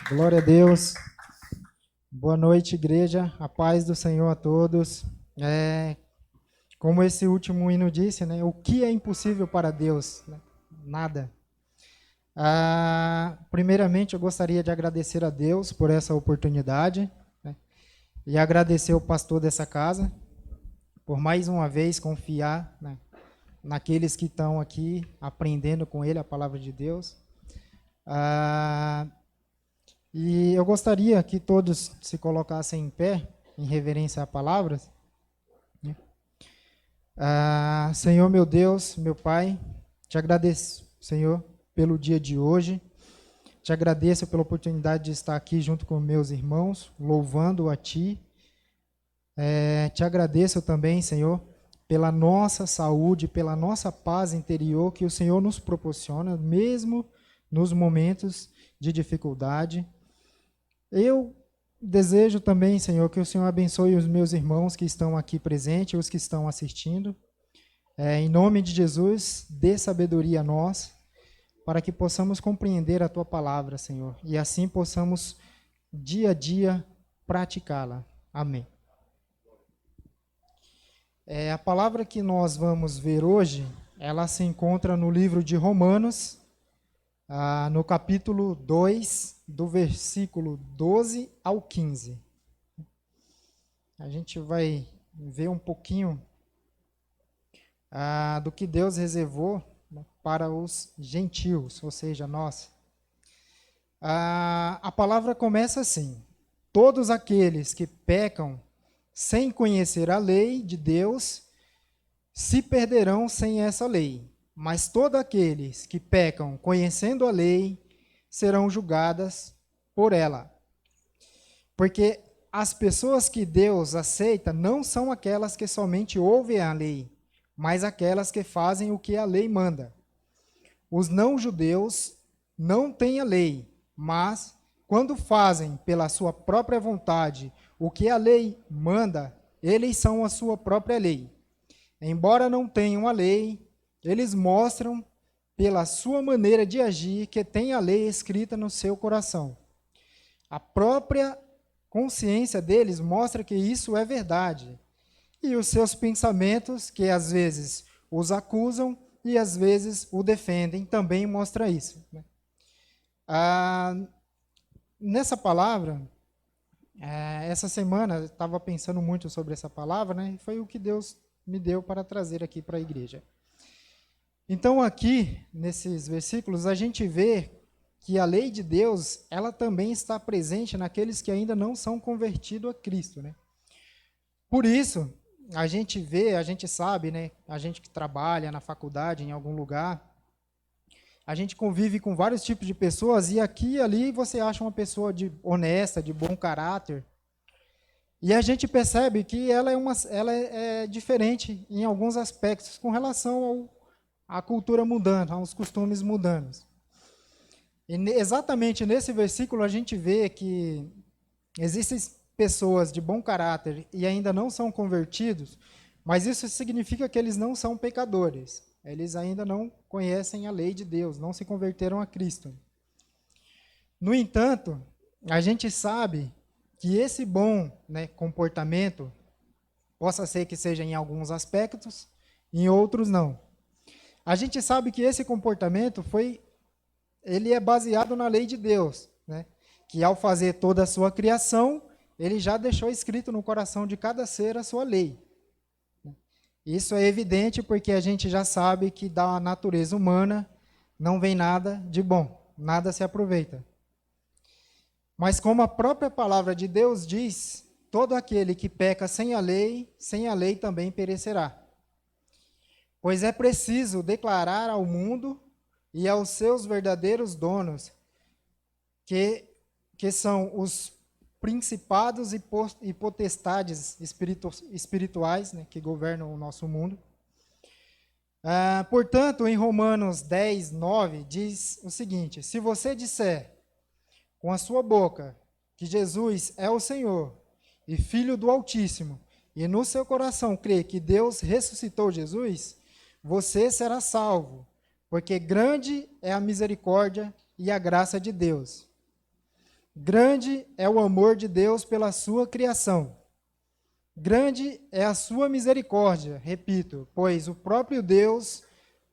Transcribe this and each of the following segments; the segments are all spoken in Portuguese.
Glória a Deus. Boa noite, igreja. A paz do Senhor a todos. Como esse último hino disse, né? O que é impossível para Deus? Né? Nada. Primeiramente, eu gostaria de agradecer a Deus por essa oportunidade, né? E agradecer ao pastor dessa casa por mais uma vez confiar, né, naqueles que estão aqui aprendendo com ele a palavra de Deus. E eu gostaria que todos se colocassem em pé, em reverência à palavra. Né? Senhor, meu Deus, meu Pai, te agradeço, Senhor, pelo dia de hoje. Te agradeço pela oportunidade de estar aqui junto com meus irmãos, louvando a Ti. Te agradeço também, Senhor, pela nossa saúde, pela nossa paz interior que o Senhor nos proporciona, mesmo nos momentos de dificuldade. Eu desejo também, Senhor, que o Senhor abençoe os meus irmãos que estão aqui presentes, os que estão assistindo. Em nome de Jesus, dê sabedoria a nós, para que possamos compreender a Tua palavra, Senhor, e assim possamos, dia a dia, praticá-la. Amém. A palavra que nós vamos ver hoje, ela se encontra no livro de Romanos, no capítulo 2, do versículo 12 ao 15. A gente vai ver um pouquinho do que Deus reservou, né, para os gentios, ou seja, nós. A palavra começa assim: todos aqueles que pecam sem conhecer a lei de Deus se perderão sem essa lei, mas todos aqueles que pecam conhecendo a lei serão julgadas por ela. Porque as pessoas que Deus aceita não são aquelas que somente ouvem a lei, mas aquelas que fazem o que a lei manda. Os não-judeus não têm a lei, mas quando fazem pela sua própria vontade o que a lei manda, eles são a sua própria lei. Embora não tenham a lei, eles mostram pela sua maneira de agir que tem a lei escrita no seu coração. A própria consciência deles mostra que isso é verdade. E os seus pensamentos, que às vezes os acusam e às vezes o defendem, também mostra isso. Né? Nessa palavra, essa semana eu estava pensando muito sobre essa palavra, né? E foi o que Deus me deu para trazer aqui para a igreja. Então aqui, nesses versículos, a gente vê que a lei de Deus, ela também está presente naqueles que ainda não são convertidos a Cristo, né? Por isso, a gente vê, a gente sabe, né? A gente que trabalha na faculdade, em algum lugar, a gente convive com vários tipos de pessoas e aqui e ali você acha uma pessoa honesta, de bom caráter. E a gente percebe que ela é diferente em alguns aspectos com relação à cultura mudando, aos costumes mudando. E exatamente nesse versículo a gente vê que existem pessoas de bom caráter e ainda não são convertidos, mas isso significa que eles não são pecadores. Eles ainda não conhecem a lei de Deus, não se converteram a Cristo. No entanto, a gente sabe que esse bom, né, comportamento possa ser que seja em alguns aspectos, em outros não. A gente sabe que esse comportamento ele é baseado na lei de Deus, né? Que ao fazer toda a sua criação, ele já deixou escrito no coração de cada ser a sua lei. Isso é evidente porque a gente já sabe que da natureza humana não vem nada de bom, nada se aproveita. Mas como a própria palavra de Deus diz, todo aquele que peca sem a lei também perecerá. Pois é preciso declarar ao mundo e aos seus verdadeiros donos, que são os principados e potestades espirituais, né, que governam o nosso mundo. Portanto, em Romanos 10, 9, diz o seguinte: se você disser com a sua boca que Jesus é o Senhor e Filho do Altíssimo, e no seu coração crer que Deus ressuscitou Jesus, você será salvo, porque grande é a misericórdia e a graça de Deus. Grande é o amor de Deus pela sua criação. Grande é a sua misericórdia, repito, pois o próprio Deus,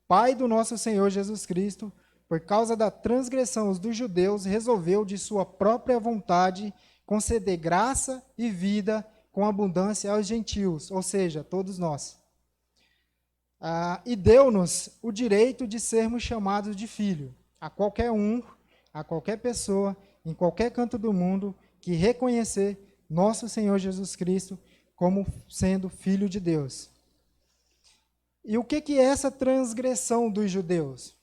Pai do nosso Senhor Jesus Cristo, por causa da transgressão dos judeus, resolveu de sua própria vontade conceder graça e vida com abundância aos gentios, ou seja, todos nós. E deu-nos o direito de sermos chamados de filho, a qualquer um, a qualquer pessoa, em qualquer canto do mundo, que reconhecer nosso Senhor Jesus Cristo como sendo filho de Deus. E o que é essa transgressão dos judeus?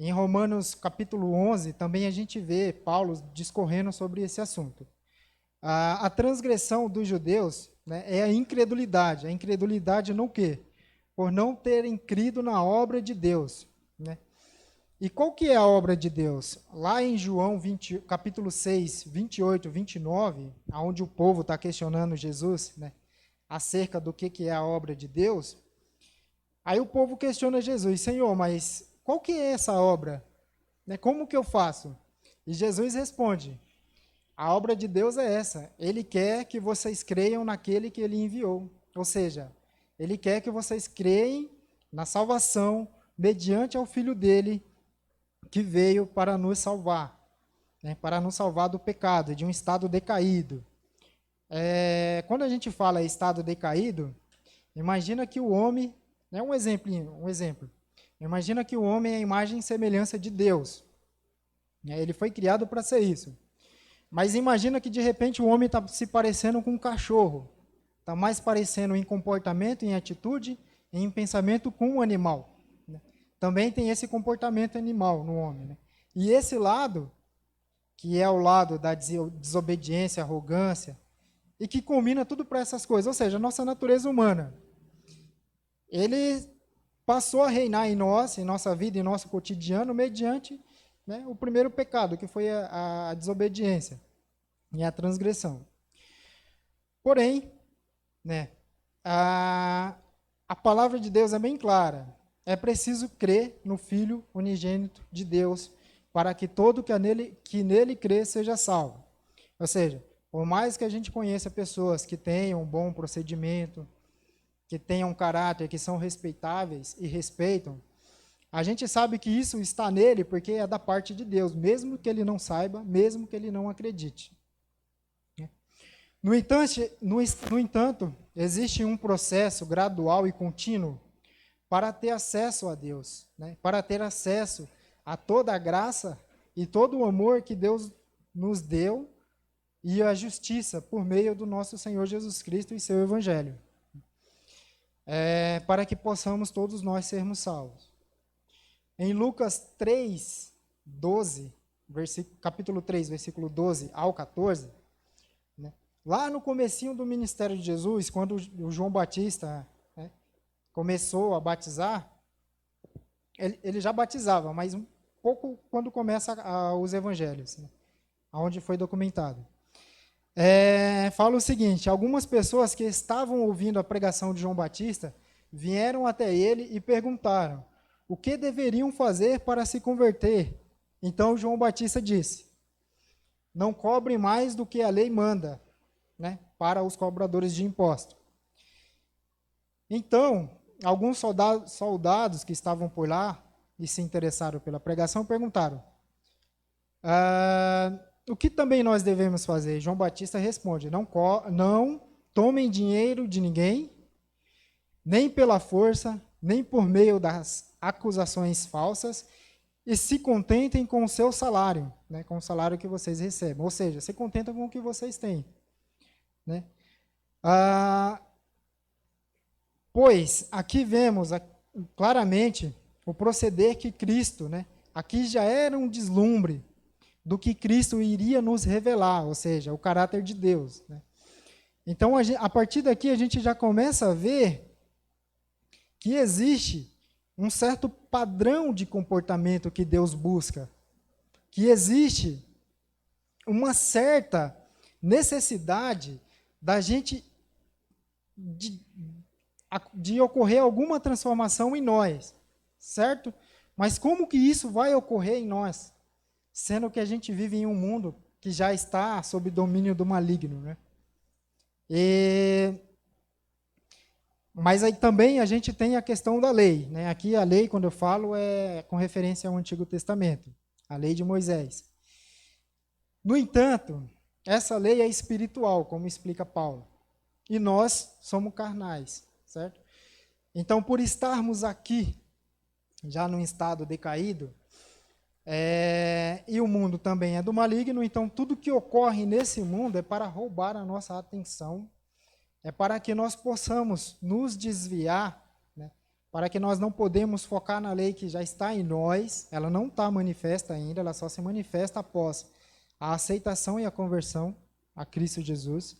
Em Romanos capítulo 11, também a gente vê Paulo discorrendo sobre esse assunto. A transgressão dos judeus, né, é a incredulidade. A incredulidade no quê? Por não terem crido na obra de Deus. Né? E qual que é a obra de Deus? Lá em João capítulo 6, 28, 29, onde o povo está questionando Jesus, né, acerca do que é a obra de Deus, aí o povo questiona Jesus: Senhor, mas qual que é essa obra? Como que eu faço? E Jesus responde: a obra de Deus é essa. Ele quer que vocês creiam naquele que Ele enviou. Ou seja, Ele quer que vocês creem na salvação mediante ao Filho dEle, que veio para nos salvar. Para nos salvar do pecado, de um estado decaído. Quando a gente fala estado decaído, imagina que o homem... um exemplo. Imagina que o homem é a imagem e semelhança de Deus. Ele foi criado para ser isso. Mas imagina que de repente o homem está se parecendo com um cachorro. Está mais parecendo em comportamento, em atitude, em pensamento com um animal. Também tem esse comportamento animal no homem. E esse lado, que é o lado da desobediência, arrogância, e que combina tudo para essas coisas, ou seja, a nossa natureza humana. Ele passou a reinar em nós, em nossa vida, em nosso cotidiano, mediante, né, o primeiro pecado, que foi a desobediência e a transgressão. Porém, né, a palavra de Deus é bem clara. É preciso crer no Filho unigênito de Deus, para que todo que nele crê seja salvo. Ou seja, por mais que a gente conheça pessoas que tenham um bom procedimento, que tenham caráter, que são respeitáveis e respeitam, a gente sabe que isso está nele porque é da parte de Deus, mesmo que ele não saiba, mesmo que ele não acredite. No entanto, existe um processo gradual e contínuo para ter acesso a Deus, né? Para ter acesso a toda a graça e todo o amor que Deus nos deu e a justiça por meio do nosso Senhor Jesus Cristo e seu Evangelho. Para que possamos todos nós sermos salvos. Em Lucas 3, 12, capítulo 3, versículo 12 ao 14, né, lá no comecinho do ministério de Jesus, quando o João Batista, né, começou a batizar, ele já batizava, mas um pouco quando começa os evangelhos, né, onde foi documentado. Fala o seguinte: algumas pessoas que estavam ouvindo a pregação de João Batista vieram até ele e perguntaram o que deveriam fazer para se converter. Então João Batista disse: não cobre mais do que a lei manda, né, para os cobradores de impostos. Então, alguns soldados que estavam por lá e se interessaram pela pregação perguntaram: o que também nós devemos fazer? João Batista responde: não tomem dinheiro de ninguém, nem pela força, nem por meio das acusações falsas, e se contentem com o seu salário, né, com o salário que vocês recebem. Ou seja, se contentam com o que vocês têm. Né? Pois aqui vemos claramente o proceder que Cristo, né, aqui já era um deslumbre do que Cristo iria nos revelar, ou seja, o caráter de Deus. Né? Então, a partir daqui, a gente já começa a ver que existe um certo padrão de comportamento que Deus busca, que existe uma certa necessidade da gente de ocorrer alguma transformação em nós, certo? Mas como que isso vai ocorrer em nós? Sendo que a gente vive em um mundo que já está sob domínio do maligno, né? E mas aí também a gente tem a questão da lei, né? Aqui a lei, quando eu falo, é com referência ao Antigo Testamento, a lei de Moisés. No entanto, essa lei é espiritual, como explica Paulo, e nós somos carnais, certo? Então, por estarmos aqui, já num estado decaído, e o mundo também é do maligno, então tudo que ocorre nesse mundo é para roubar a nossa atenção, é para que nós possamos nos desviar, né? Para que nós não podemos focar na lei que já está em nós, ela não está manifesta ainda, ela só se manifesta após a aceitação e a conversão a Cristo Jesus.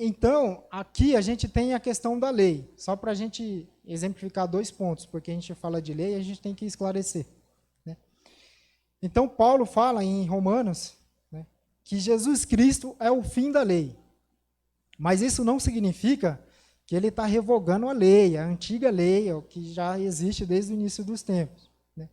Então, aqui a gente tem a questão da lei, só para a gente exemplificar 2 pontos, porque a gente fala de lei e a gente tem que esclarecer, né? Então, Paulo fala em Romanos, né, que Jesus Cristo é o fim da lei, mas isso não significa que ele está revogando a lei, a antiga lei, o que já existe desde o início dos tempos, né?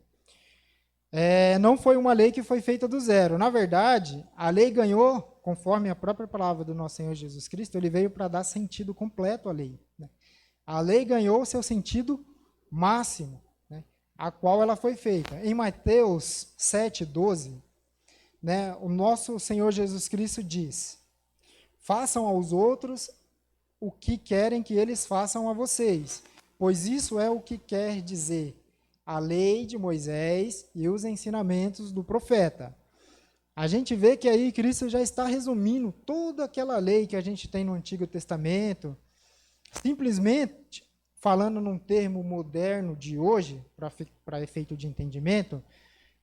Não foi uma lei que foi feita do zero. Na verdade, a lei ganhou, conforme a própria palavra do nosso Senhor Jesus Cristo, ele veio para dar sentido completo à lei, né? A lei ganhou seu sentido máximo, né, a qual ela foi feita. Em Mateus 7,12, né, o nosso Senhor Jesus Cristo diz: façam aos outros o que querem que eles façam a vocês, pois isso é o que quer dizer a lei de Moisés e os ensinamentos do profeta. A gente vê que aí Cristo já está resumindo toda aquela lei que a gente tem no Antigo Testamento, simplesmente falando num termo moderno de hoje, para efeito de entendimento,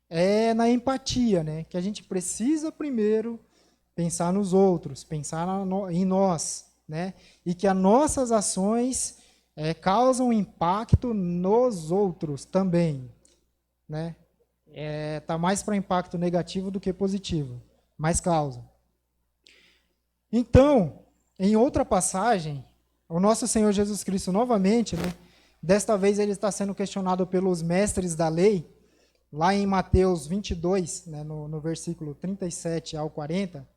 é na empatia, né? Que a gente precisa primeiro pensar nos outros, pensar em nós, né? E que as nossas ações causam impacto nos outros também, né? Tá mais para impacto negativo do que positivo, mas causa. Então, em outra passagem, o nosso Senhor Jesus Cristo novamente, né, desta vez ele está sendo questionado pelos mestres da lei, lá em Mateus 22, né, no versículo 37 ao 40,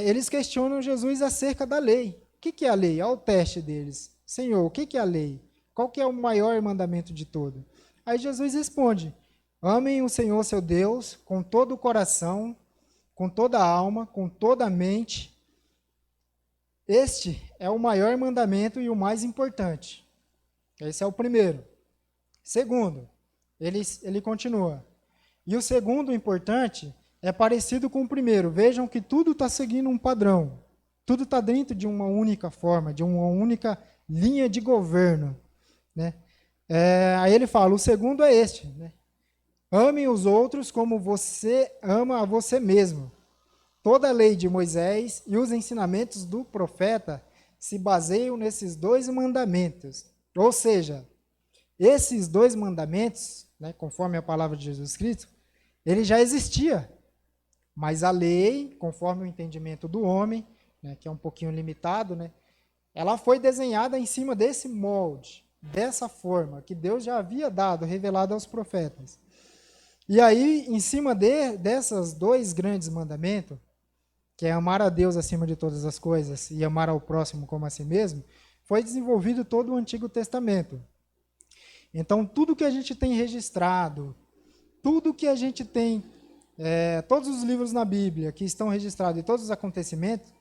eles questionam Jesus acerca da lei. O que é a lei? Olha o teste deles. Senhor, o que é a lei? Qual que é o maior mandamento de todo? Aí Jesus responde: amem o Senhor seu Deus com todo o coração, com toda a alma, com toda a mente. Este é o maior mandamento e o mais importante. Esse é o primeiro. Segundo, ele continua. E o segundo importante é parecido com o primeiro. Vejam que tudo está seguindo um padrão. Tudo está dentro de uma única forma, de uma única linha de governo, né? Aí ele fala, o segundo é este, né? Amem os outros como você ama a você mesmo. Toda a lei de Moisés e os ensinamentos do profeta se baseiam nesses 2 mandamentos. Ou seja, esses 2 mandamentos, né, conforme a palavra de Jesus Cristo, ele já existia. Mas a lei, conforme o entendimento do homem, né, que é um pouquinho limitado, né, ela foi desenhada em cima desse molde, dessa forma, que Deus já havia dado, revelado aos profetas. E aí, em cima dessas 2 grandes mandamentos, que é amar a Deus acima de todas as coisas e amar ao próximo como a si mesmo, foi desenvolvido todo o Antigo Testamento. Então, tudo que a gente tem registrado, tudo que a gente tem, todos os livros na Bíblia que estão registrados e todos os acontecimentos,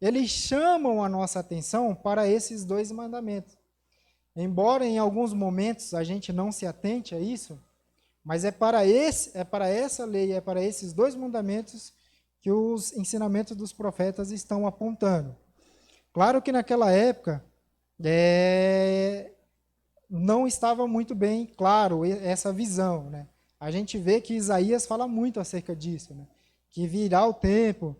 eles chamam a nossa atenção para esses 2 mandamentos. Embora em alguns momentos a gente não se atente a isso, mas é para essa lei, é para esses 2 mandamentos que os ensinamentos dos profetas estão apontando. Claro que naquela época não estava muito bem claro essa visão, né? A gente vê que Isaías fala muito acerca disso, né? Que virá o tempo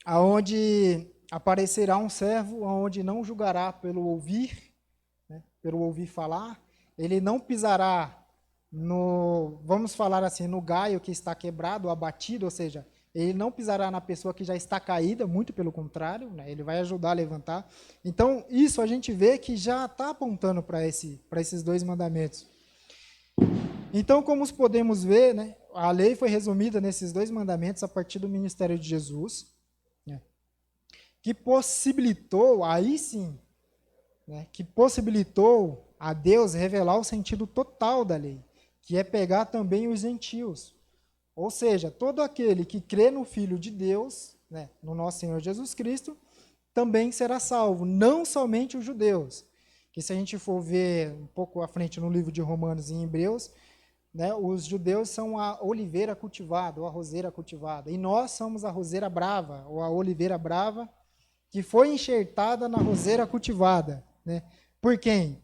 aonde aparecerá um servo, aonde não julgará pelo ouvir, né? Pelo ouvir falar, ele não pisará vamos falar assim, no galho que está quebrado, abatido, ou seja, ele não pisará na pessoa que já está caída, muito pelo contrário, né? Ele vai ajudar a levantar. Então, isso a gente vê que já está apontando para esses 2 mandamentos. Então, como podemos ver, né, a lei foi resumida nesses 2 mandamentos a partir do ministério de Jesus, né, que possibilitou, aí sim, né, que possibilitou a Deus revelar o sentido total da lei, que é pegar também os gentios. Ou seja, todo aquele que crê no Filho de Deus, né, no nosso Senhor Jesus Cristo, também será salvo, não somente os judeus. Que se a gente for ver um pouco à frente no livro de Romanos e em Hebreus, né, os judeus são a oliveira cultivada, ou a roseira cultivada, e nós somos a roseira brava, ou a oliveira brava, que foi enxertada na roseira cultivada. Né? Por quem?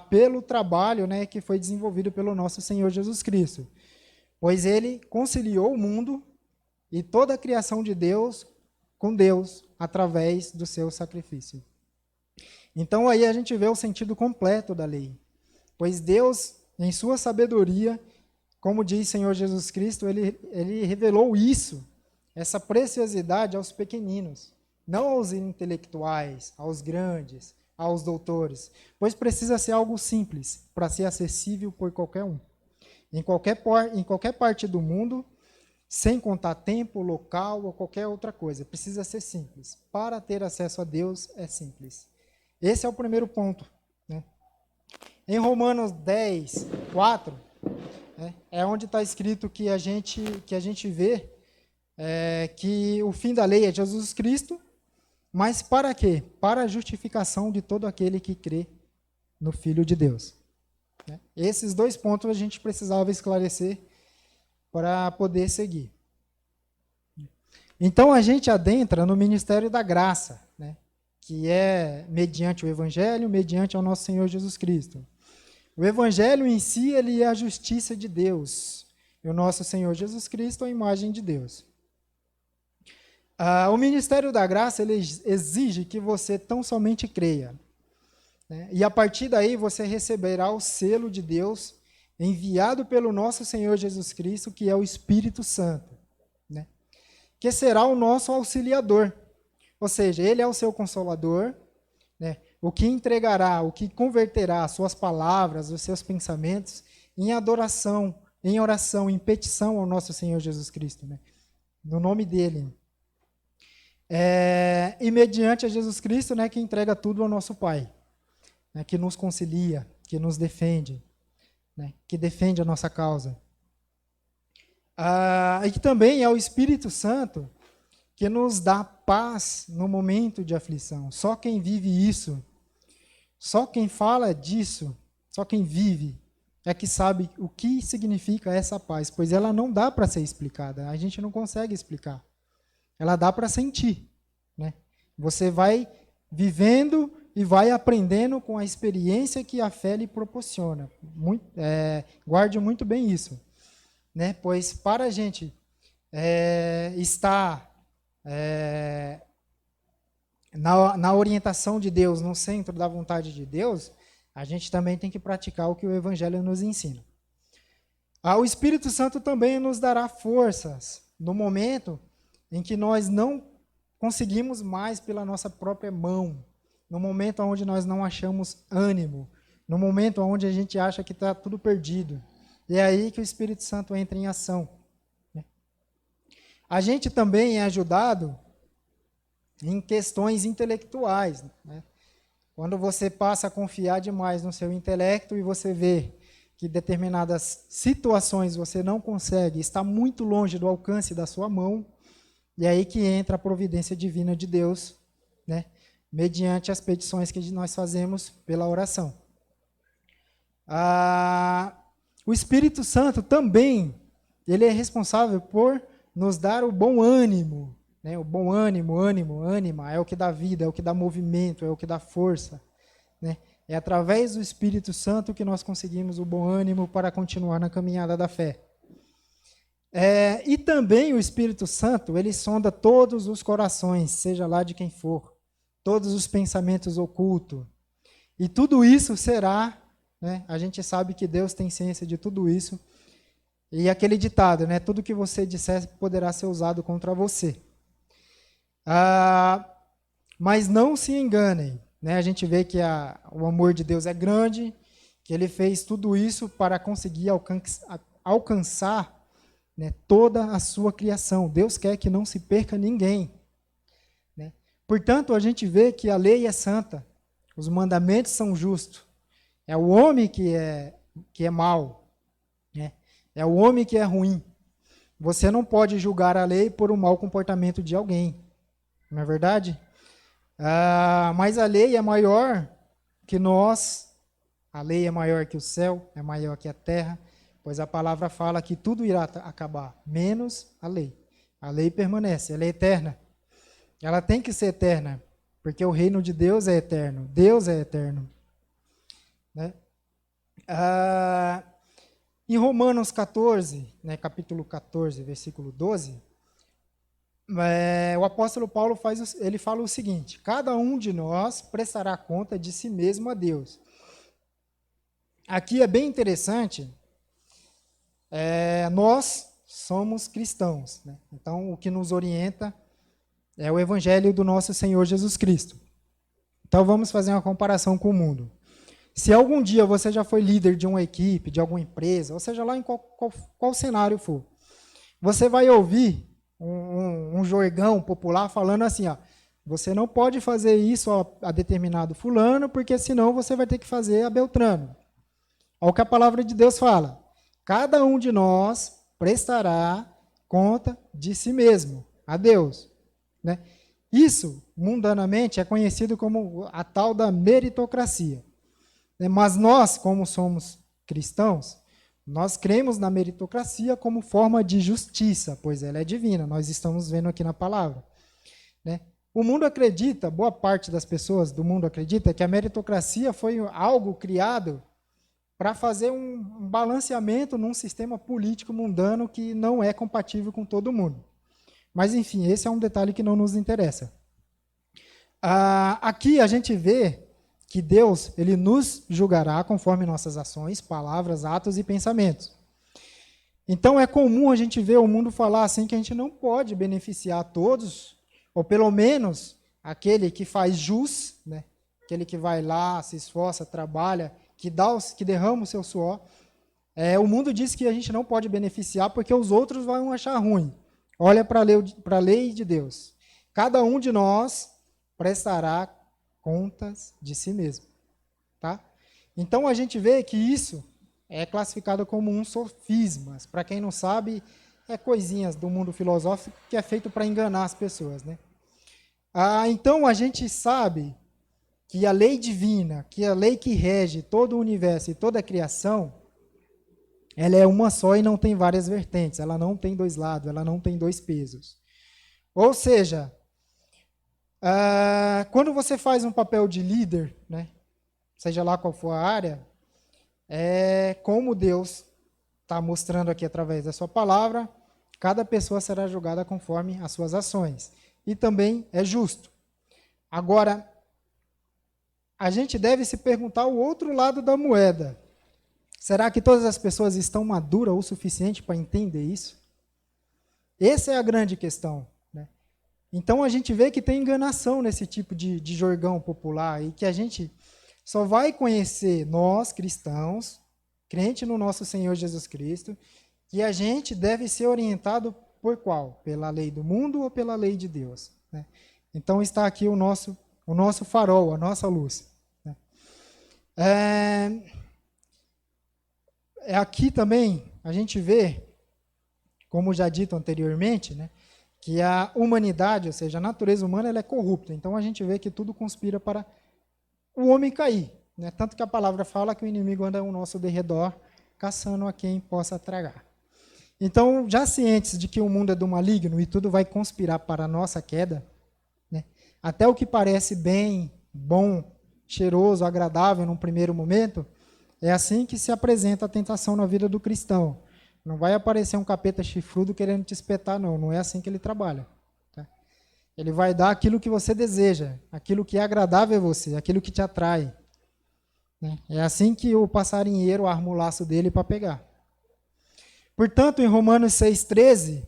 Pelo trabalho, né, que foi desenvolvido pelo nosso Senhor Jesus Cristo. Pois ele conciliou o mundo e toda a criação de Deus com Deus através do seu sacrifício. Então aí a gente vê o sentido completo da lei. Pois Deus, em sua sabedoria, como diz o Senhor Jesus Cristo, ele revelou isso, essa preciosidade aos pequeninos, não aos intelectuais, aos grandes, aos doutores, pois precisa ser algo simples, para ser acessível por qualquer um. Em qualquer parte do mundo, sem contar tempo, local ou qualquer outra coisa. Precisa ser simples. Para ter acesso a Deus, é simples. Esse é o primeiro ponto. Né? Em Romanos 10, 4, né, é onde está escrito que a gente vê que o fim da lei é Jesus Cristo, mas para quê? Para a justificação de todo aquele que crê no Filho de Deus. Né? Esses 2 pontos a gente precisava esclarecer para poder seguir. Então a gente adentra no ministério da graça, né? Que é mediante o Evangelho, mediante ao nosso Senhor Jesus Cristo. O Evangelho em si, ele é a justiça de Deus. E o nosso Senhor Jesus Cristo é a imagem de Deus. O ministério da graça, ele exige que você tão somente creia. Né? E a partir daí você receberá o selo de Deus enviado pelo nosso Senhor Jesus Cristo, que é o Espírito Santo, né? Que será o nosso auxiliador. Ou seja, ele é o seu consolador, né? O que entregará, o que converterá as suas palavras, os seus pensamentos em adoração, em oração, em petição ao nosso Senhor Jesus Cristo, né? No nome dele. E mediante a Jesus Cristo, né, que entrega tudo ao nosso Pai, né, que nos concilia, que nos defende, né, que defende a nossa causa. E que também é o Espírito Santo que nos dá paz no momento de aflição. Só quem vive isso, só quem fala disso, só quem vive, é que sabe o que significa essa paz, pois ela não dá para ser explicada, a gente não consegue explicar. Ela dá para sentir. Né? Você vai vivendo e vai aprendendo com a experiência que a fé lhe proporciona. Guarde muito bem isso. Né? Pois para a gente estar na orientação de Deus, no centro da vontade de Deus, a gente também tem que praticar o que o Evangelho nos ensina. O Espírito Santo também nos dará forças no momento em que nós não conseguimos mais pela nossa própria mão, no momento onde nós não achamos ânimo, no momento onde a gente acha que está tudo perdido. E é aí que o Espírito Santo entra em ação. A gente também é ajudado em questões intelectuais. Né? Quando você passa a confiar demais no seu intelecto e você vê que determinadas situações você não consegue, está muito longe do alcance da sua mão, e aí que entra a providência divina de Deus, né? Mediante as petições que nós fazemos pela oração. O Espírito Santo também, ele é responsável por nos dar o bom ânimo. Né? O bom ânimo, ânima, é o que dá vida, é o que dá movimento, é o que dá força. Né? É através do Espírito Santo que nós conseguimos o bom ânimo para continuar na caminhada da fé. E também o Espírito Santo, ele sonda todos os corações, seja lá de quem for, todos os pensamentos ocultos. E tudo isso será, né, a gente sabe que Deus tem ciência de tudo isso, e aquele ditado, né, tudo que você disser poderá ser usado contra você. Mas não se enganem, né, a gente vê que o amor de Deus é grande, que ele fez tudo isso para conseguir alcançar, né, toda a sua criação. Deus quer que não se perca ninguém, né? Portanto, a gente vê que a lei é santa, os mandamentos são justos. É o homem que é mau, né? É o homem que é ruim. Você não pode julgar a lei por um mau comportamento de alguém, não é verdade? Mas a lei é maior que nós, a lei é maior que o céu, é maior que a terra, pois a palavra fala que tudo irá acabar, menos a lei. A lei permanece, ela é eterna. Ela tem que ser eterna, porque o reino de Deus é eterno, Deus é eterno, né? Em Romanos 14, né, capítulo 14, versículo 12, o apóstolo Paulo ele fala o seguinte: cada um de nós prestará conta de si mesmo a Deus. Aqui é bem interessante, nós somos cristãos, né? Então o que nos orienta é o evangelho do nosso Senhor Jesus Cristo. Então vamos fazer uma comparação com o mundo. Se algum dia você já foi líder de uma equipe, de alguma empresa, ou seja lá em qual cenário for, você vai ouvir um jargão popular falando assim, ó, você não pode fazer isso a determinado fulano, porque senão você vai ter que fazer a Beltrano. Olha o que a palavra de Deus fala. Cada um de nós prestará conta de si mesmo a Deus, né? Isso, mundanamente, é conhecido como a tal da meritocracia. Mas nós, como somos cristãos, nós cremos na meritocracia como forma de justiça, pois ela é divina, nós estamos vendo aqui na palavra, né? O mundo acredita, boa parte das pessoas do mundo acredita que a meritocracia foi algo criado para fazer um balanceamento num sistema político mundano que não é compatível com todo mundo. Mas, enfim, esse é um detalhe que não nos interessa. Aqui a gente vê que Deus ele nos julgará conforme nossas ações, palavras, atos e pensamentos. Então é comum a gente ver o mundo falar assim que a gente não pode beneficiar todos, ou pelo menos aquele que faz jus, né? Aquele que vai lá, se esforça, trabalha, que derrama o seu suor. O mundo diz que a gente não pode beneficiar porque os outros vão achar ruim. Olha para a lei de Deus. Cada um de nós prestará contas de si mesmo, tá? Então a gente vê que isso é classificado como um sofisma. Para quem não sabe, é coisinhas do mundo filosófico que é feito para enganar as pessoas, né? Então a gente sabe que a lei divina, que a lei que rege todo o universo e toda a criação, ela é uma só e não tem várias vertentes, ela não tem dois lados, ela não tem dois pesos. Ou seja, quando você faz um papel de líder, né, seja lá qual for a área, como Deus está mostrando aqui através da sua palavra, cada pessoa será julgada conforme as suas ações. E também é justo. Agora, a gente deve se perguntar o outro lado da moeda. Será que todas as pessoas estão maduras o suficiente para entender isso? Essa é a grande questão, né? Então a gente vê que tem enganação nesse tipo de jargão popular e que a gente só vai conhecer nós, cristãos, crente no nosso Senhor Jesus Cristo, que a gente deve ser orientado por qual? Pela lei do mundo ou pela lei de Deus, né? Então está aqui o nosso farol, a nossa luz, né? Aqui também a gente vê, como já dito anteriormente, né, que a humanidade, ou seja, a natureza humana, ela é corrupta. Então a gente vê que tudo conspira para o homem cair, né? Tanto que a palavra fala que o inimigo anda ao nosso derredor, caçando a quem possa tragar. Então, já cientes de que o mundo é do maligno e tudo vai conspirar para a nossa queda, né, até o que parece bem, bom, cheiroso, agradável num primeiro momento, é assim que se apresenta a tentação na vida do cristão. Não vai aparecer um capeta chifrudo querendo te espetar, não. Não é assim que ele trabalha, tá? Ele vai dar aquilo que você deseja, aquilo que é agradável a você, aquilo que te atrai, né? É assim que o passarinheiro arma o laço dele para pegar. Portanto, em Romanos 6,13,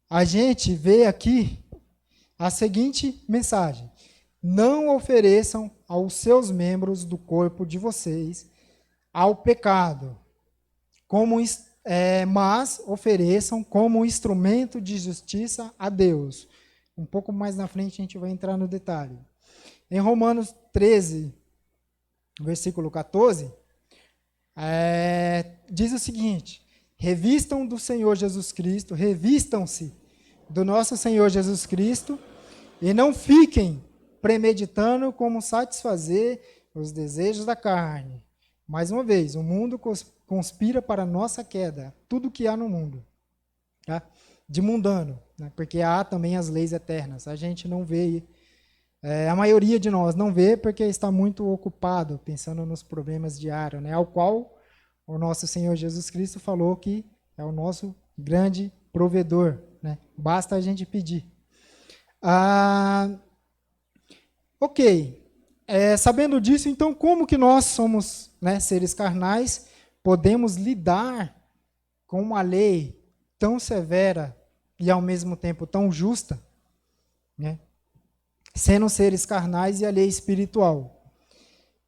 a gente vê aqui a seguinte mensagem: não ofereçam aos seus membros do corpo de vocês ao pecado, mas ofereçam como instrumento de justiça a Deus. Um pouco mais na frente a gente vai entrar no detalhe. Em Romanos 13, versículo 14, diz o seguinte: revistam do Senhor Jesus Cristo, revistam-se do nosso Senhor Jesus Cristo, e não fiquem premeditando como satisfazer os desejos da carne. Mais uma vez, o mundo conspira para a nossa queda, tudo que há no mundo, tá? De mundano, né? Porque há também as leis eternas. A gente não vê, a maioria de nós não vê porque está muito ocupado pensando nos problemas diários, né? Ao qual o nosso Senhor Jesus Cristo falou que é o nosso grande provedor, né? Basta a gente pedir. Ok. Sabendo disso, então, como que nós somos, né, seres carnais, podemos lidar com uma lei tão severa e, ao mesmo tempo, tão justa, né, sendo seres carnais e a lei espiritual?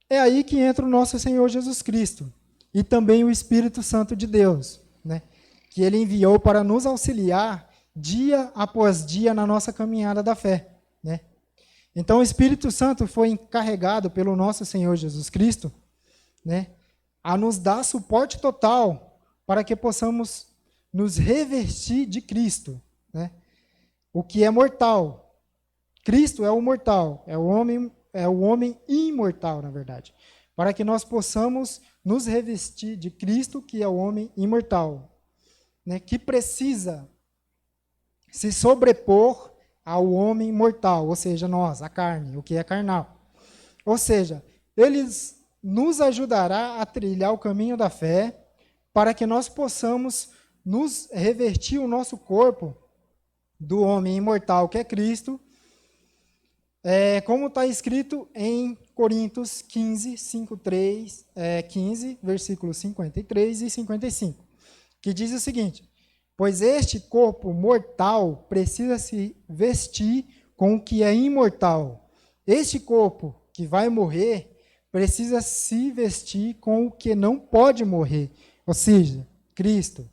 É aí que entra o nosso Senhor Jesus Cristo e também o Espírito Santo de Deus, né, que Ele enviou para nos auxiliar dia após dia na nossa caminhada da fé, né? Então, o Espírito Santo foi encarregado pelo nosso Senhor Jesus Cristo, né, a nos dar suporte total para que possamos nos revestir de Cristo, né, o que é mortal. Cristo é o mortal, é o homem imortal, na verdade, para que nós possamos nos revestir de Cristo, que é o homem imortal, né, que precisa se sobrepor ao homem mortal, ou seja, nós, a carne, o que é carnal. Ou seja, ele nos ajudará a trilhar o caminho da fé para que nós possamos nos revertir o nosso corpo do homem imortal, que é Cristo, como está escrito em Coríntios 15, 15, versículos 53 e 55, que diz o seguinte: pois este corpo mortal precisa se vestir com o que é imortal. Este corpo que vai morrer precisa se vestir com o que não pode morrer, ou seja, Cristo.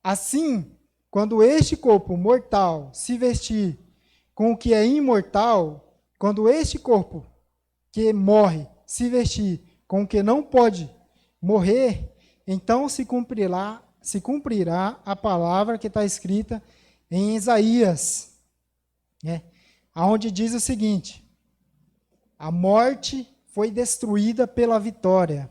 Assim, quando este corpo mortal se vestir com o que é imortal, quando este corpo que morre se vestir com o que não pode morrer, então se cumprirá a palavra que está escrita em Isaías, né, onde diz o seguinte: a morte foi destruída pela vitória.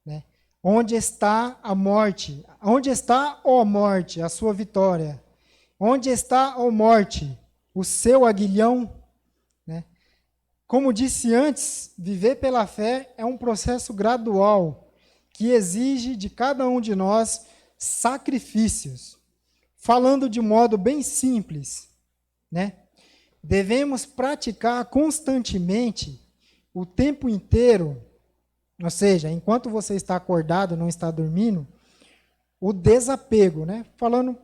Né? Onde está a morte? Onde está, ó morte, a sua vitória? Onde está, ó morte, o seu aguilhão? Né? Como disse antes, viver pela fé é um processo gradual que exige de cada um de nós sacrifícios. Falando de modo bem simples, né? Devemos praticar constantemente, o tempo inteiro, ou seja, enquanto você está acordado, não está dormindo, o desapego, né? Falando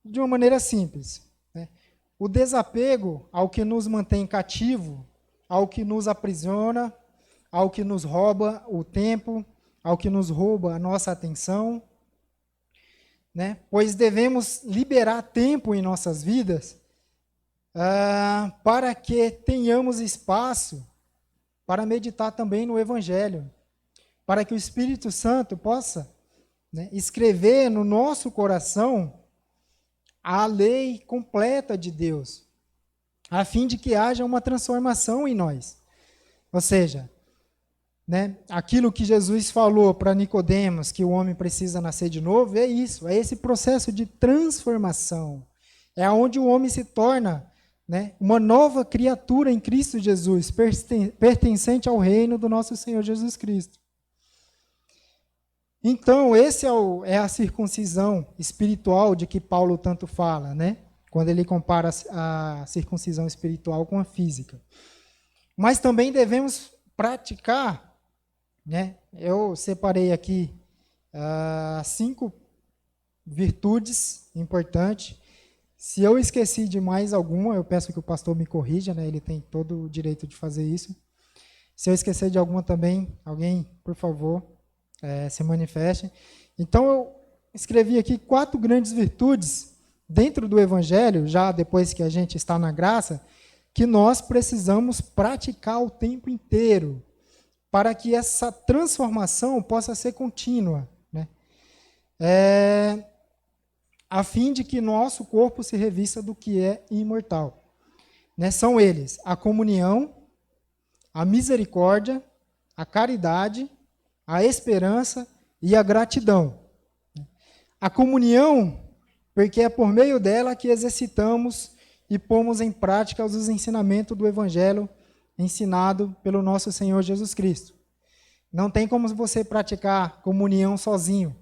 de uma maneira simples, né? O desapego ao que nos mantém cativo, ao que nos aprisiona, ao que nos rouba o tempo, ao que nos rouba a nossa atenção, né? Pois devemos liberar tempo em nossas vidas para que tenhamos espaço para meditar também no Evangelho, para que o Espírito Santo possa, né, escrever no nosso coração a lei completa de Deus, a fim de que haja uma transformação em nós. Ou seja, né, aquilo que Jesus falou para Nicodemos, que o homem precisa nascer de novo, é isso, é esse processo de transformação. É onde o homem se torna, né, uma nova criatura em Cristo Jesus, pertencente ao reino do nosso Senhor Jesus Cristo. Então, esse é a circuncisão espiritual de que Paulo tanto fala, né, quando ele compara a circuncisão espiritual com a física. Mas também devemos praticar, né, eu separei aqui 5 virtudes importantes. Se eu esqueci de mais alguma, eu peço que o pastor me corrija, né? Ele tem todo o direito de fazer isso. Se eu esquecer de alguma também, alguém, por favor, se manifestem. Então, eu escrevi aqui 4 grandes virtudes dentro do Evangelho, já depois que a gente está na graça, que nós precisamos praticar o tempo inteiro, para que essa transformação possa ser contínua, né? A fim de que nosso corpo se revista do que é imortal. Né? São eles a comunhão, a misericórdia, a caridade, a esperança e a gratidão. A comunhão, porque é por meio dela que exercitamos e pomos em prática os ensinamentos do Evangelho ensinado pelo nosso Senhor Jesus Cristo. Não tem como você praticar comunhão sozinho.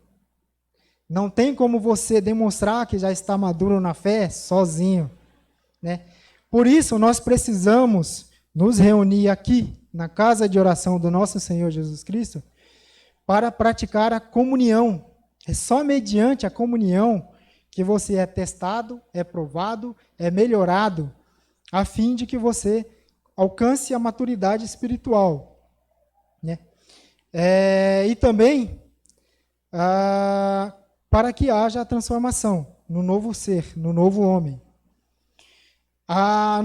Não tem como você demonstrar que já está maduro na fé sozinho, né? Por isso, nós precisamos nos reunir aqui, na casa de oração do nosso Senhor Jesus Cristo, para praticar a comunhão. É só mediante a comunhão que você é testado, é provado, é melhorado, a fim de que você alcance a maturidade espiritual, né? E também para que haja a transformação no novo ser, no novo homem.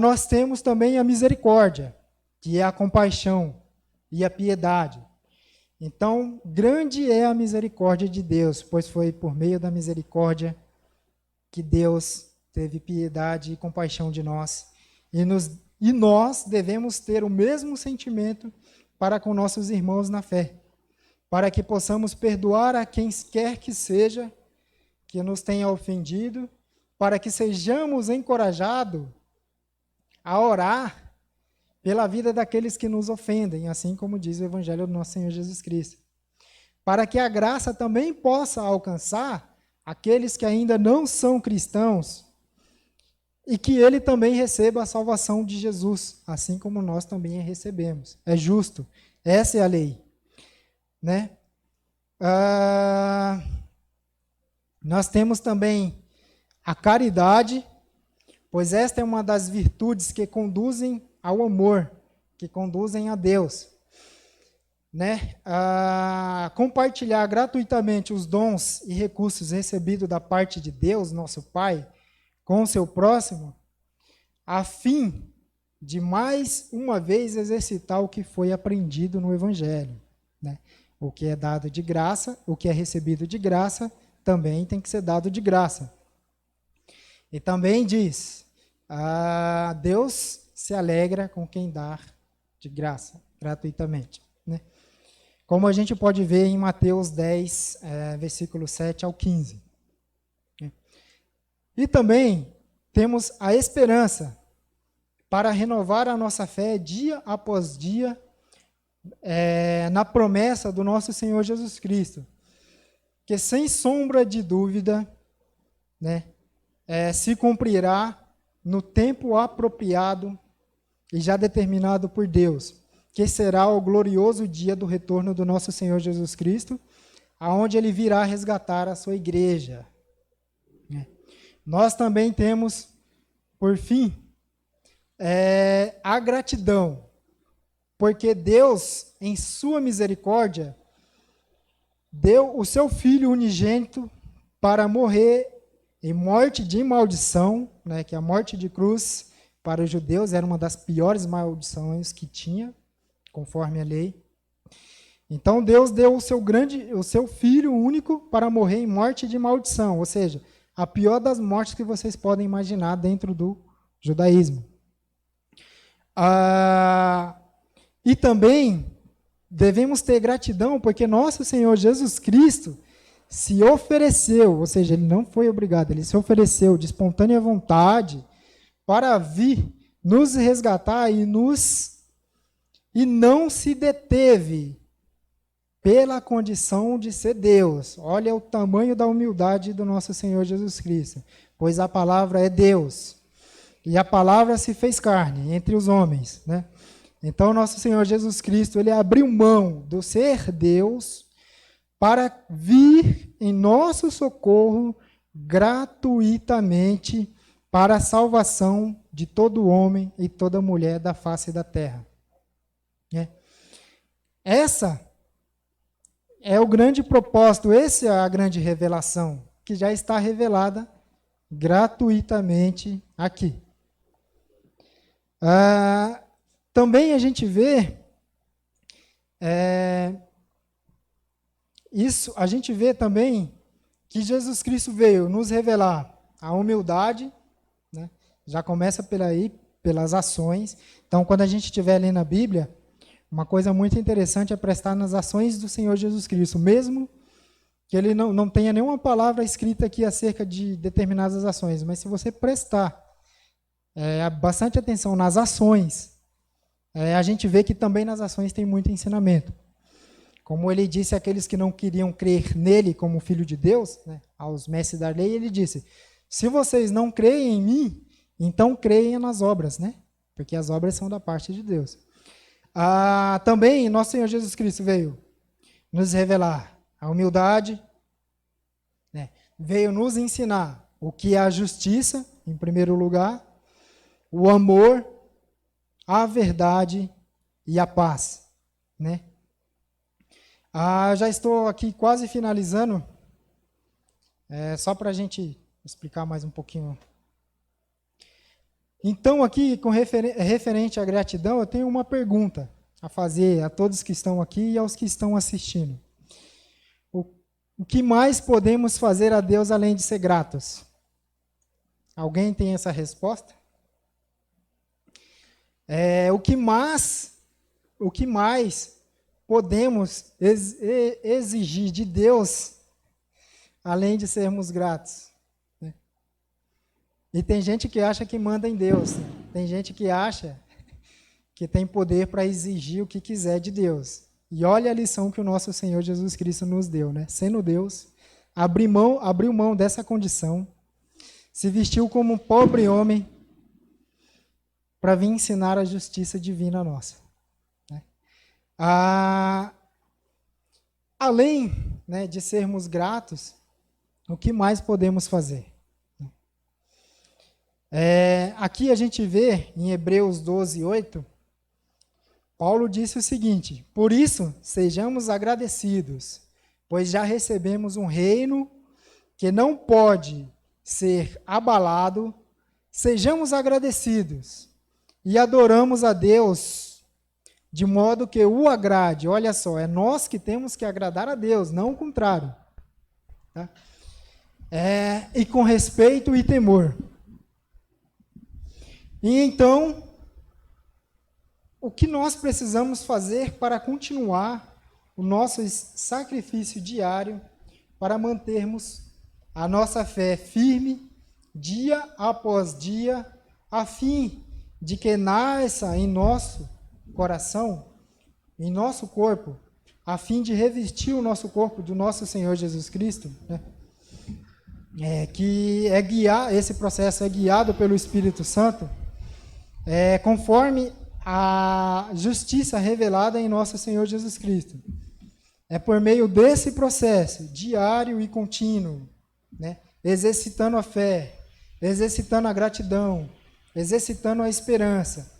Nós temos também a misericórdia, que é a compaixão e a piedade. Então, grande é a misericórdia de Deus, pois foi por meio da misericórdia que Deus teve piedade e compaixão de nós. E nós devemos ter o mesmo sentimento para com nossos irmãos na fé, para que possamos perdoar a quem quer que seja que nos tenha ofendido, para que sejamos encorajados a orar pela vida daqueles que nos ofendem, assim como diz o Evangelho do nosso Senhor Jesus Cristo. Para que a graça também possa alcançar aqueles que ainda não são cristãos e que ele também receba a salvação de Jesus, assim como nós também a recebemos. É justo. Essa é a lei. Né? Nós temos também a caridade, pois esta é uma das virtudes que conduzem ao amor, que conduzem a Deus. Né? Compartilhar gratuitamente os dons e recursos recebidos da parte de Deus, nosso Pai, com o seu próximo, a fim de mais uma vez exercitar o que foi aprendido no Evangelho. Né? O que é dado de graça, o que é recebido de graça, também tem que ser dado de graça. E também diz, Deus se alegra com quem dá de graça, gratuitamente. Né? Como a gente pode ver em Mateus 10, versículo 7 ao 15. E também temos a esperança para renovar a nossa fé dia após dia, na promessa do nosso Senhor Jesus Cristo, que sem sombra de dúvida, né, se cumprirá no tempo apropriado e já determinado por Deus, que será o glorioso dia do retorno do nosso Senhor Jesus Cristo, aonde ele virá resgatar a sua igreja. Nós também temos, por fim, a gratidão, porque Deus, em sua misericórdia, deu o seu Filho unigênito para morrer em morte de maldição, né, que a morte de cruz para os judeus era uma das piores maldições que tinha, conforme a lei. Então Deus deu o seu Filho único para morrer em morte de maldição, ou seja, a pior das mortes que vocês podem imaginar dentro do judaísmo. E também devemos ter gratidão porque nosso Senhor Jesus Cristo se ofereceu, ou seja, ele não foi obrigado, ele se ofereceu de espontânea vontade para vir nos resgatar e não se deteve pela condição de ser Deus. Olha o tamanho da humildade do nosso Senhor Jesus Cristo, pois a palavra é Deus, e a palavra se fez carne entre os homens, né? Então, nosso Senhor Jesus Cristo, ele abriu mão do ser Deus para vir em nosso socorro gratuitamente para a salvação de todo homem e toda mulher da face da terra. Essa é o grande propósito, essa é a grande revelação, que já está revelada gratuitamente aqui. Também a gente vê isso, a gente vê também que Jesus Cristo veio nos revelar a humildade, né? Já começa pelas ações. Então, quando a gente estiver lendo a Bíblia, uma coisa muito interessante é prestar nas ações do Senhor Jesus Cristo, mesmo que ele não tenha nenhuma palavra escrita aqui acerca de determinadas ações, mas se você prestar bastante atenção nas ações, a gente vê que também nas ações tem muito ensinamento. Como ele disse àqueles que não queriam crer nele como filho de Deus, né, aos mestres da lei, ele disse, se vocês não creem em mim, então creem nas obras, né? Porque as obras são da parte de Deus. Também nosso Senhor Jesus Cristo veio nos revelar a humildade, né? Veio nos ensinar o que é a justiça, em primeiro lugar, o amor, a verdade e a paz, né? Já estou aqui quase finalizando, só para a gente explicar mais um pouquinho. Então, aqui, referente à gratidão, eu tenho uma pergunta a fazer a todos que estão aqui e aos que estão assistindo. O que mais podemos fazer a Deus além de ser gratos? Alguém tem essa resposta? O que mais podemos exigir de Deus além de sermos gratos? Né? E tem gente que acha que manda em Deus. Né? Tem gente que acha que tem poder para exigir o que quiser de Deus. E olha a lição que o nosso Senhor Jesus Cristo nos deu, né? Sendo Deus, abriu mão dessa condição, se vestiu como um pobre homem para vir ensinar a justiça divina nossa. Né? Além, né, de sermos gratos, o que mais podemos fazer? Aqui a gente vê em Hebreus 12, 8, Paulo disse o seguinte: por isso, sejamos agradecidos, pois já recebemos um reino que não pode ser abalado. Sejamos agradecidos e adoramos a Deus de modo que o agrade. Olha só, é nós que temos que agradar a Deus, não o contrário. Tá? E com respeito e temor. E então, o que nós precisamos fazer para continuar o nosso sacrifício diário para mantermos a nossa fé firme, dia após dia, a fim de que nasça em nosso coração, em nosso corpo, a fim de revestir o nosso corpo do nosso Senhor Jesus Cristo, né? Esse processo é guiado pelo Espírito Santo, conforme a justiça revelada em nosso Senhor Jesus Cristo. É por meio desse processo diário e contínuo, né, exercitando a fé, exercitando a gratidão, exercitando a esperança,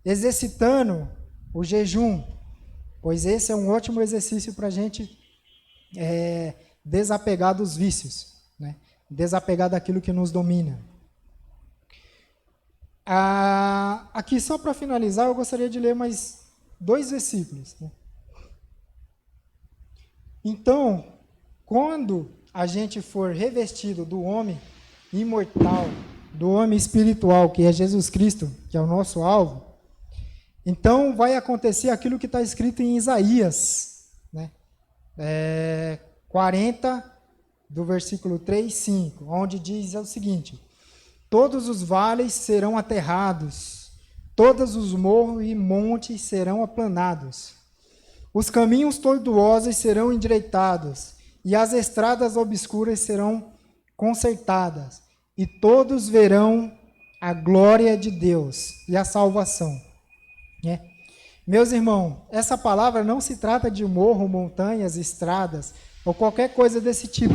exercitando o jejum, pois esse é um ótimo exercício para a gente desapegar dos vícios, né, desapegar daquilo que nos domina. Aqui, só para finalizar, eu gostaria de ler mais 2 versículos. Né? Então, quando a gente for revestido do homem imortal, do homem espiritual, que é Jesus Cristo, que é o nosso alvo, então vai acontecer aquilo que está escrito em Isaías, né? 40, do versículo 3, 5, onde diz o seguinte: todos os vales serão aterrados, todos os morros e montes serão aplanados. Os caminhos tortuosos serão endireitados, e as estradas obscuras serão consertadas, e todos verão a glória de Deus e a salvação. Né? Meus irmãos, essa palavra não se trata de morro, montanhas, estradas, ou qualquer coisa desse tipo.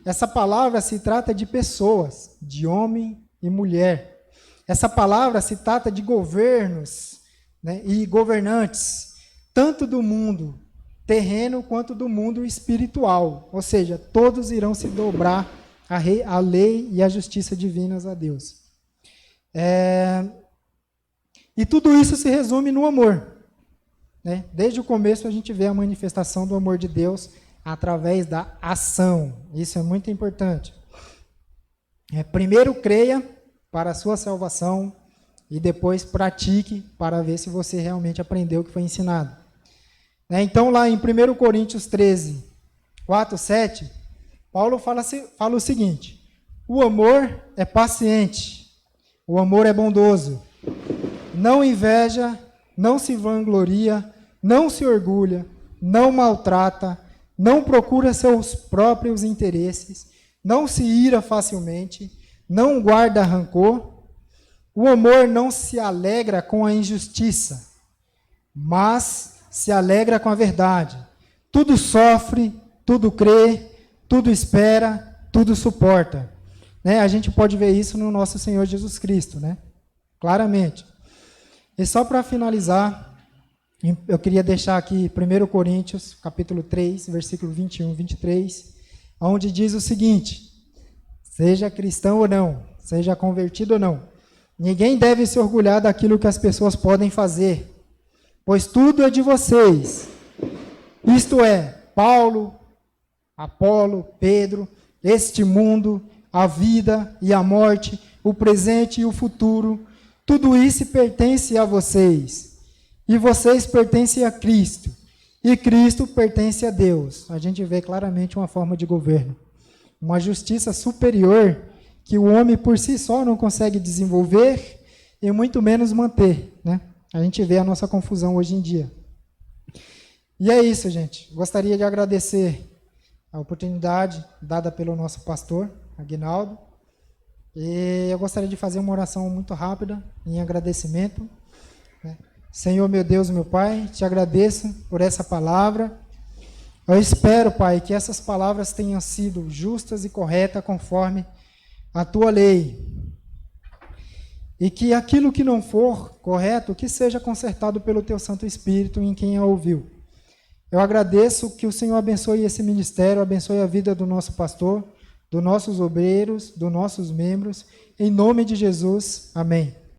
Essa palavra se trata de pessoas, de homem e mulher. Essa palavra se trata de governos, né, e governantes, tanto do mundo terreno quanto do mundo espiritual. Ou seja, todos irão se dobrar à lei e à justiça divinas a Deus. E tudo isso se resume no amor. Né? Desde o começo a gente vê a manifestação do amor de Deus através da ação. Isso é muito importante. Primeiro creia para a sua salvação e depois pratique para ver se você realmente aprendeu o que foi ensinado. Então, lá em 1 Coríntios 13, 4, 7, Paulo fala o seguinte: o amor é paciente, o amor é bondoso, não inveja, não se vangloria, não se orgulha, não maltrata, não procura seus próprios interesses, não se ira facilmente, não guarda rancor. O amor não se alegra com a injustiça, mas se alegra com a verdade. Tudo sofre, tudo crê, tudo espera, tudo suporta. A gente pode ver isso no nosso Senhor Jesus Cristo, claramente. E só para finalizar, eu queria deixar aqui 1 Coríntios, capítulo 3, versículo 21, 23, onde diz o seguinte: seja cristão ou não, seja convertido ou não, ninguém deve se orgulhar daquilo que as pessoas podem fazer, pois tudo é de vocês. Isto é, Paulo, Apolo, Pedro, este mundo, a vida e a morte, o presente e o futuro, tudo isso pertence a vocês. E vocês pertencem a Cristo. E Cristo pertence a Deus. A gente vê claramente uma forma de governo. Uma justiça superior que o homem por si só não consegue desenvolver e muito menos manter. A gente vê a nossa confusão hoje em dia. E é isso, gente. Gostaria de agradecer a oportunidade dada pelo nosso pastor, Aguinaldo. E eu gostaria de fazer uma oração muito rápida, em agradecimento. Senhor, meu Deus, meu Pai, te agradeço por essa palavra. Eu espero, Pai, que essas palavras tenham sido justas e corretas conforme a tua lei. E que aquilo que não for correto, que seja consertado pelo teu Santo Espírito em quem a ouviu. Eu agradeço que o Senhor abençoe esse ministério, abençoe a vida do nosso pastor, dos nossos obreiros, dos nossos membros. Em nome de Jesus, amém.